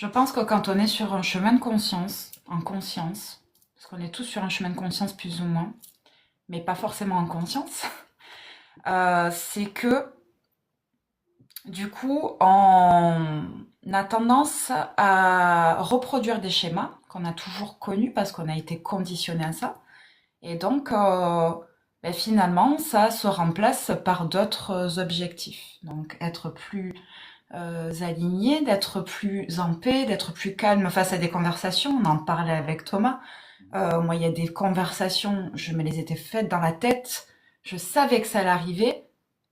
Je pense que quand on est sur un chemin de conscience, en conscience, parce qu'on est tous sur un chemin de conscience plus ou moins, mais pas forcément en conscience, c'est que du coup, on a tendance à reproduire des schémas qu'on a toujours connus parce qu'on a été conditionné à ça. Et donc, ben finalement, ça se remplace par d'autres objectifs. Donc, être plus aligné, d'être plus en paix, d'être plus calme face à des conversations. On en parlait avec Thomas. Moi, il y a des conversations, je me les étais faites dans la tête. Je savais que ça allait arriver.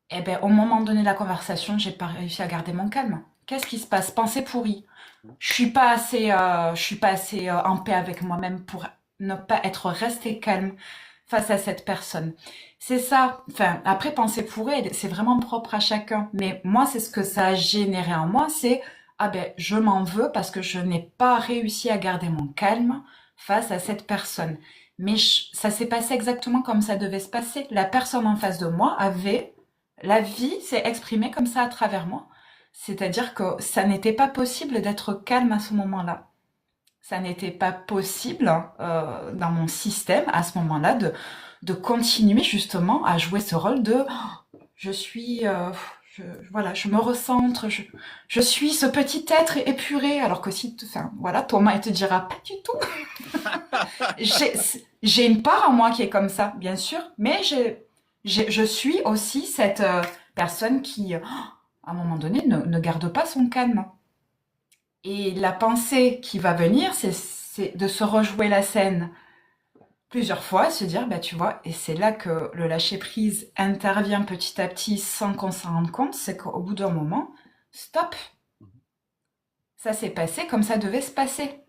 Et ben, au moment donné de la conversation, j'ai pas réussi à garder mon calme. Qu'est-ce qui se passe? Pensée pourrie. Je suis pas assez en paix avec moi-même pour ne pas être resté calme face à cette personne. C'est ça. Enfin, après, penser pourrie, c'est vraiment propre à chacun. Mais moi, c'est ce que ça a généré en moi, c'est ah ben, je m'en veux parce que je n'ai pas réussi à garder mon calme face à cette personne. Mais ça s'est passé exactement comme ça devait se passer. La personne en face de moi avait la vie s'est exprimée comme ça à travers moi. C'est-à-dire que ça n'était pas possible d'être calme à ce moment-là. Ça n'était pas possible dans mon système à ce moment-là de continuer justement à jouer ce rôle de je suis, je, voilà, je me recentre, je suis ce petit être épuré. Alors que si, enfin, voilà, Thomas il te dira pas du tout. J'ai, j'ai une part en moi qui est comme ça, bien sûr, mais je suis aussi cette personne qui, à un moment donné, ne garde pas son calme. Et la pensée qui va venir, c'est de se rejouer la scène plusieurs fois, se dire, bah tu vois, et c'est là que le lâcher-prise intervient petit à petit sans qu'on s'en rende compte, c'est qu'au bout d'un moment, stop, ça s'est passé comme ça devait se passer.